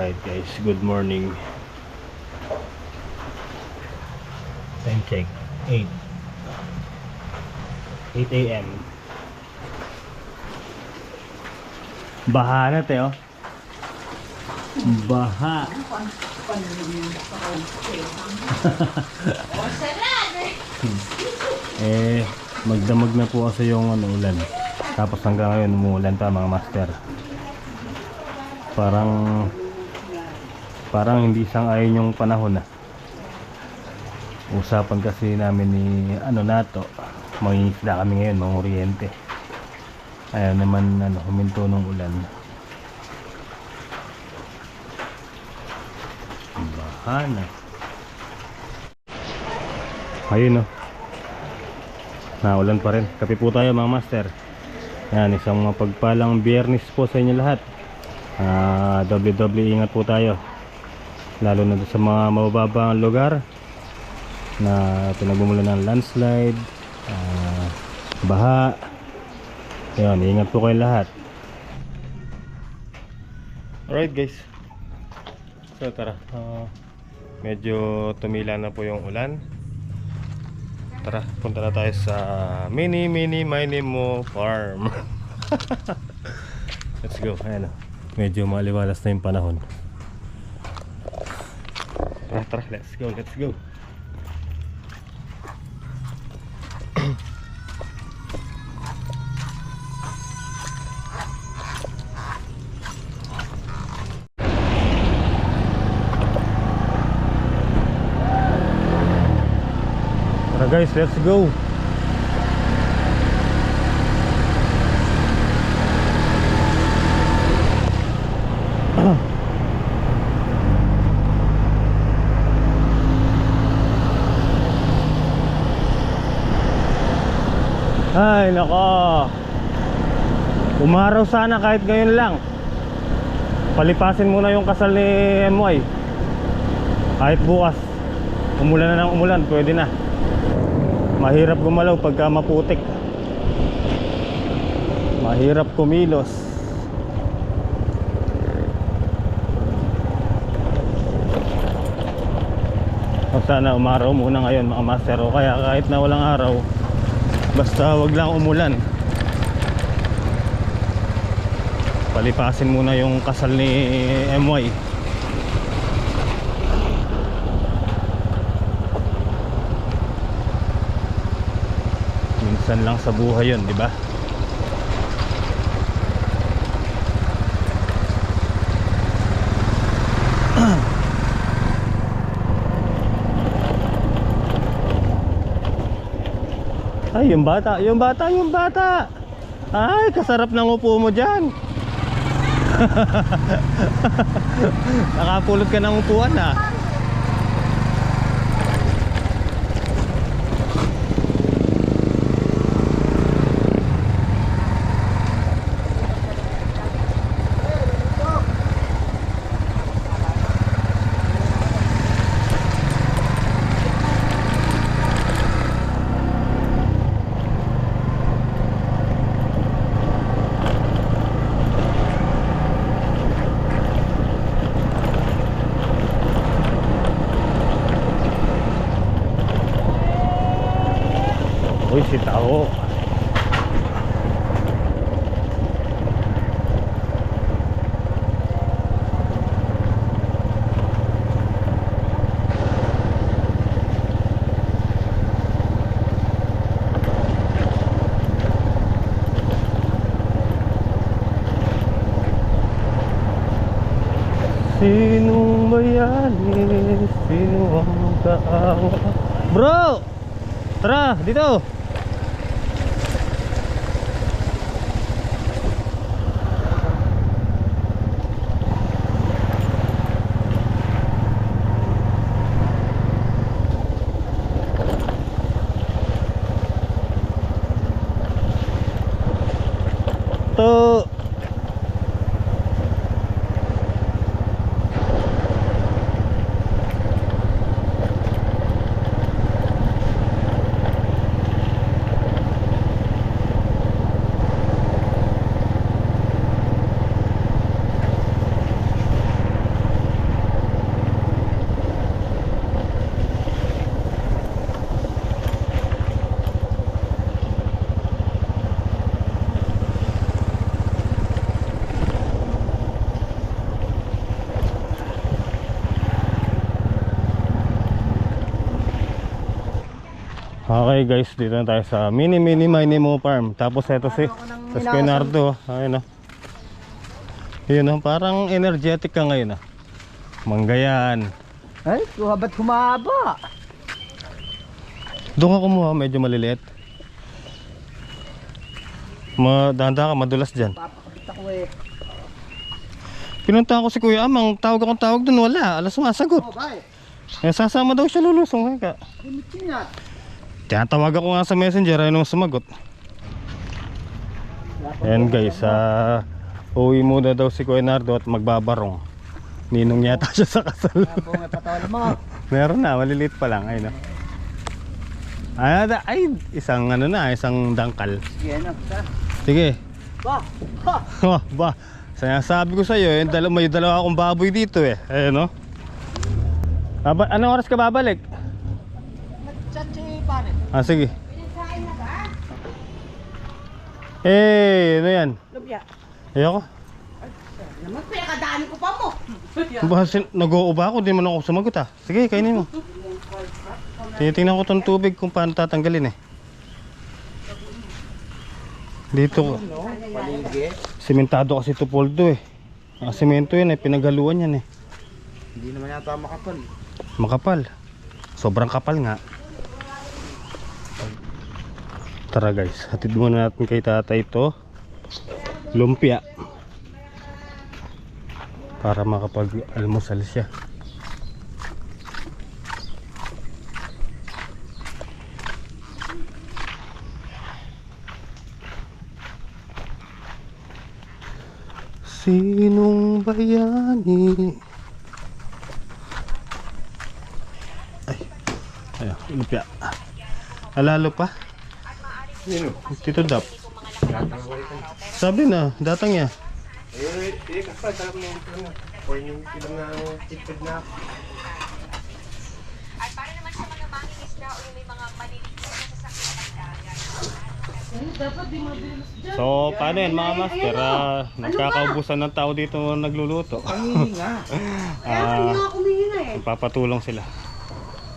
Alright guys, good morning. Time check 8 a.m. Baha na tayo. Baha. Magdamag na po kasi yung ulan. Tapos hanggang ngayon umuulan pa mga master. Parang hindi sang-ayon yung panahon na. Usapan kasi namin ni nato, mangingisda kami ngayon, mga Oriente. Ayaw naman huminto ng ulan. Baha na. Ayun naulan pa rin. Kape po tayo mga master. Yan, isang mapagpalang biyernes po sa inyo lahat. Doble ingat po tayo, lalo na sa mga mababang lugar na pinagmumulan ng landslide, baha. Yan, ingat po kayo lahat. Alright guys, so tara, medyo tumila na po yung ulan. Tara, punta na tayo sa mini mo farm. Let's go. Ayan, medyo maliwalas na yung panahon. Tara, let's go. Tara guys, let's go. Ay nako, umaraw sana kahit ngayon lang. Palipasin muna yung kasal ni MY. Kahit bukas umulan na ng umulan, pwede na. Mahirap gumalaw pagka maputik. Mahirap kumilos. O sana umaraw muna ngayon mga master. O kaya kahit na walang araw, basta wag lang umulan. Palipasin muna yung kasal ni MY. Minsan lang sa buhay yun, di ba? Ay, yung bata. Ay, kasarap ng upo mo dyan. Nakapulot ka ng upuan ah. Uy, si Tao. Sinong bayani, sino ang kaawa? Bro! Tara, dito! To Okay guys, dito na tayo sa mini mo farm. Tapos ito si Leonardo. Ayun o. Yun o, parang energetic ka ngayon ah. Manggayan. Ay, ba't humaba? Doon ka kumuha, medyo maliliit. Dahan-dahan ka, madulas dyan. Papakita ko eh. Pinunta ko si Kuya Amang, tawag akong tawag doon, wala. Alas sumasagot. Oh, bye. Sasama daw siya, lulusong ka. Lumitsinat. Tinatawag ako nga sa messenger, ayun naman sumagot. Ayan guys, uwi muna daw si Kuya Nardo at magbabarong. Ninong yata siya sa kasal. Meron na, maliliit pa lang. Ayun, ay, isang isang dangkal. Sige, ano? Sige. Ba! Ba, sabi ko sa iyo, may dalawa akong baboy dito eh. Ayun, no? Anong oras ka babalik? Nagchatsi pa rin. Sige. Eh, ano yan? Lubya. Ayoko. Naman, pinakadami ko pa mo. Nag-uuba ako, di man ako sumagot ah. Sige, kainin mo. Tinitingnan ko tong tubig kung paano tatanggalin eh. Dito ko. Simentado kasi ito poldo eh. Semento yan eh, pinaghaluan yan eh. Hindi naman yata makapal. Makapal. Sobrang kapal nga. Tara guys, hatid muna natin kay tatay ito lumpia para makapag-almusal siya. Sinong bayani? Ay, lumpia. Alalo pa? Tito Dap. Sabi na, datang niya. Kapag alam mo yung or yung ilang na tipid na. At para naman sa mga mangingisda o yung may mga maliliit na sasakyan ng dagat. So, paano yan mga master? Nagkakaubusan ng tao dito nagluluto. Pangili nga. Papatulong sila.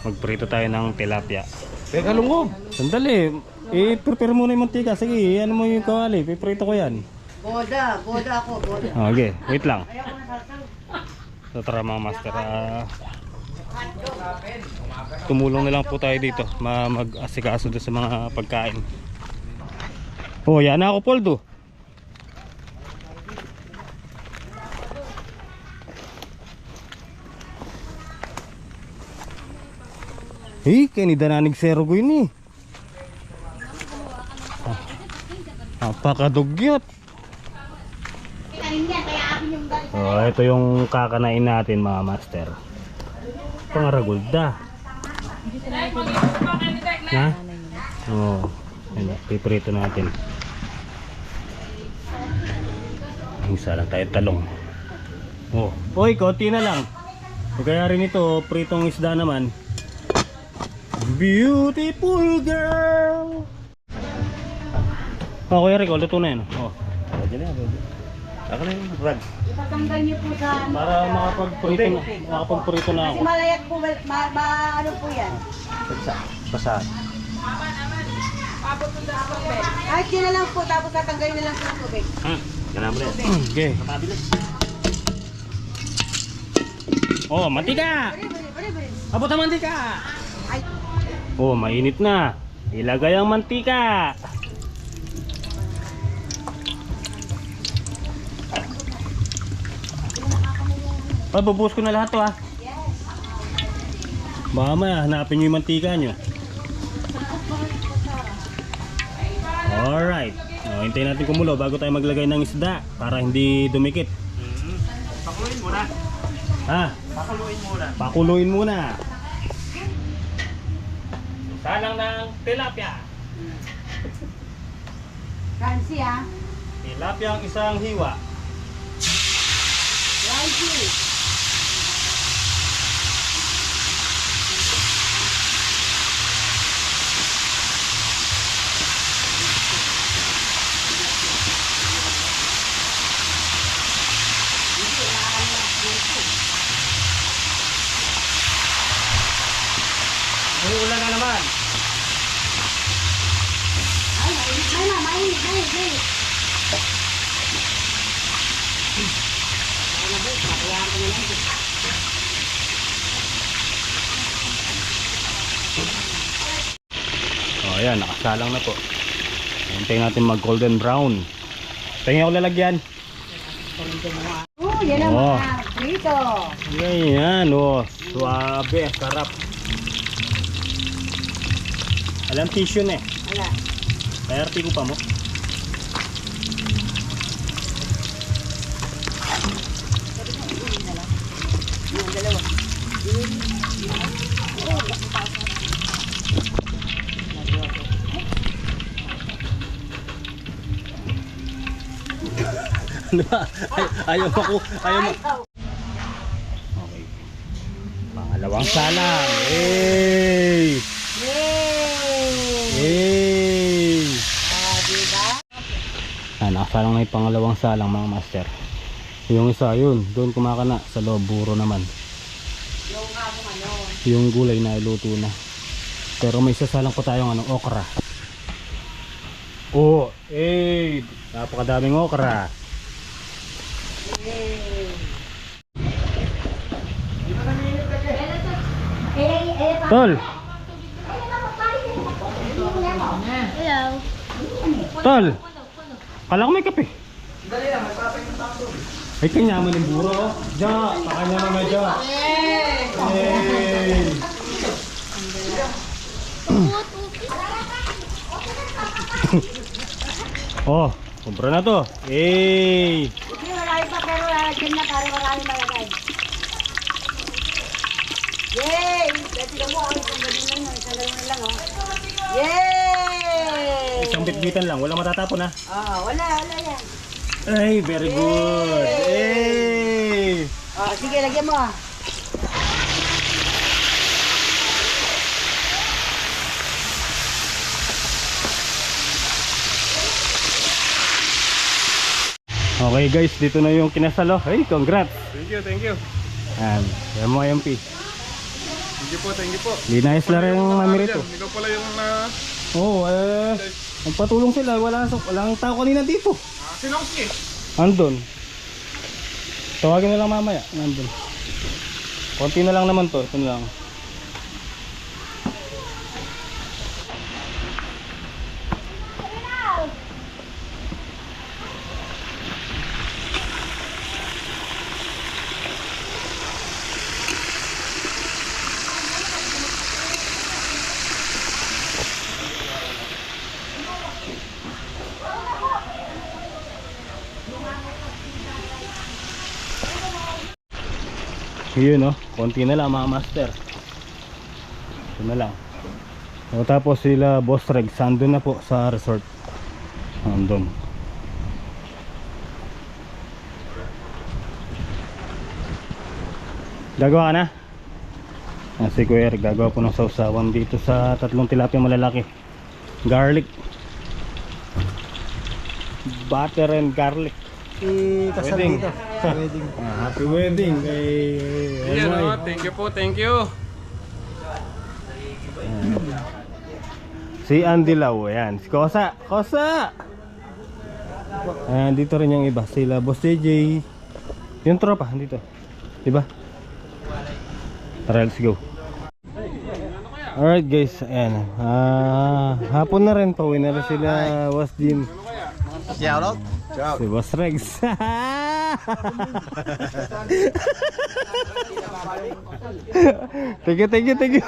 Magprito tayo ng tilapia. Teka lungog. Sandali, i-prepare muna yung mantika. Sige, ano mo yung kawali, piprito ko yan. Boda ako, boda. Okay, wait lang. So tara mga master, tumulong na lang po tayo dito, mag-asikaso doon sa mga pagkain. Oh, yan na ako Poldo. Kanida nanig zero ko yun eh. Napakadugyot. Oh, ito yung kakanain natin mga master. Pangaragulda. Ha? Oh, piprito natin. Isa lang tayo talong. Oh, oy, konti na lang. Kaya rin ito, pritong isda naman. Beautiful girl. Oh, Kuya Rico, luto na yun. Oh, dyan na yan. Ako na yung rag. Ipatanggal niyo po sa Para makapagprito na ako. kasi malayat po, ano po yan. Basahan. Kahit yun na lang po, tapos tatanggalin na lang sa tubig. Ganun mo na yan. Okay. Oh, mantika! Abot ang mantika! Ay, Oh, mainit na. Ilagay ang mantika. Bubuhos ko na lahat to ha. Baka maya, hanapin nyo yung mantika nyo. Alright. Hintayin natin kumulo bago tayo maglagay ng isda para hindi dumikit. Pakuluin muna. Ha? Pakuluin muna. Pakuluin muna. Salang ng tilapia. Francie ha. Tilapia ang isang hiwa. Francie. Umuulan na naman. Oh, ayan, nakasalang na po. Hintayin natin mag golden brown. Tingnan ko lalagyan. Yan ang Oh. mga prito. Ganyan, oh. Suabe, sarap. Alam tissue na eh. Wala. Kaya ko pa mo. Yung dalawa. Ano ba? Ayaw ako. Ayaw mo. Okay. Pangalawang salang. Hey! Yay! Hey! Diba? Nakasalang na yung pangalawang salang mga master. Yung isa yun, doon kumakana. Sa loob, buro naman. Yung ano. Yung gulay na iluto na. Pero may sasalang po tayong okra. Oh, hey! Napakadaming okra. Tol! Tol! Kala ko may kape. Ay, kanyaman yung buro. Oh. Ja! Pakanyaman nga ja. Hey! Oh, kumpra na to. Hey! Hindi, marami pa pero dyan na para marami malagay. Yay! Dati ka mo, isang galing lang, isang galing lang, oh. Yay! Isang bitbitan lang, wala matatapon ha. Wala yan. Ay, very good. Hey! Sige, lagyan mo, ah. Okay guys, dito na yung kinasalo. Hey, congrats! Thank you, thank you. Yan mo MP. Thank you po, thank you po. Linayos na rin yung mami rito. Ikaw pala yung Oo, nagpatulong sila. Walang tao kanina dito. Sinongski. Andun. Tawagin na lang mamaya. Andun. Konti na lang naman to. Ito na lang. Yun, oh, konti na lang mga master. Ito na lang. O, tapos sila Boss Regs andun na po sa resort. Andun. Gagawa ka na? Si Kuya Eric gagawa po ng sausawan dito sa tatlong tilapia malalaki. Garlic, butter and garlic. Kasal Wedding. dito. Wedding. Happy wedding kay Yan, Elmoy. thank you po, thank you. Si Andy Lau, ayan. Si Kosa. Kosa! Ayan, dito rin yung iba. Sila Boss JJ. Yung tropa, dito. Diba? Tara, let's go. Alright guys, ayan. Hapon na rin. Pauwi na rin sila Boss Jim. Shout out. Si Boss Regs. Thank you.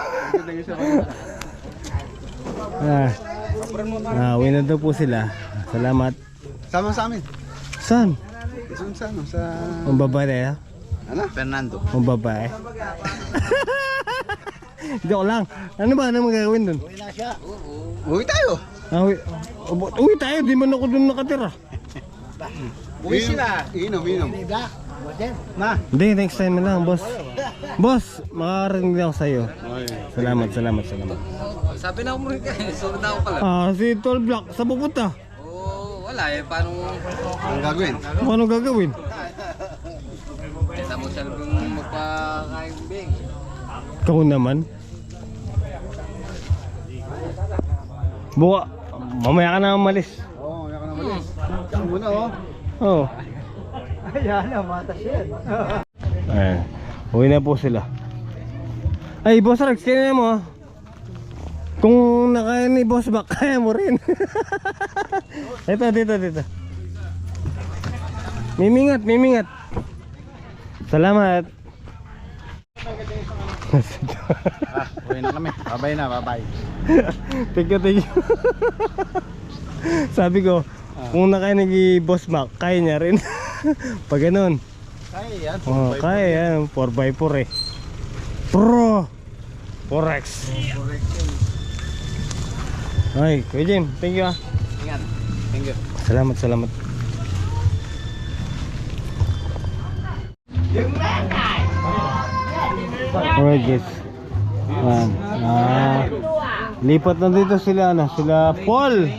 Uwi na daw po sila. Salamat. Sama sa amin. Saan? Doon sa ano, sa... Ang babae ah? Ano? Fernando. Ang babae. Joke lang. Ano ba? Ano magagawin dun? Uwi tayo. Uwi tayo. Di man ako dun nakatira. Uwi sila. Inom. Na. Hindi, next time na lang, boss. Boss, makakarinig lang ako sa'yo. Salamat. Sabi na mo rin kayo, sunod na ako pala. Si Tol Black, sa pupunta? Oo, wala eh, paano Ang gagawin? Ano gagawin? kaya mo siya nung magpakain bing. Ikaw naman. Buka, mamaya ka na umalis. Oo, yan ka na mali. Ang muna oh. Oh. Ayan, matas yan. Ayan. Uwi na po sila. Ay, Boss Rex, kaya mo. Kung nakaya ni Boss Mac, kaya mo rin. Ito, dito. Mimingat. Salamat. Uwi na kami. Bye. Thank you. Sabi ko, kung nakaya ni Boss Mac, kaya niya rin. Pag ganun. Kaya yan. Oh, kaya yan. 4x4 eh. Pro! 4X. Ay, Kuya Jim, thank you ah. Ingat. Thank you. Salamat. Alright guys. Ayan. Lipat na dito sila Paul.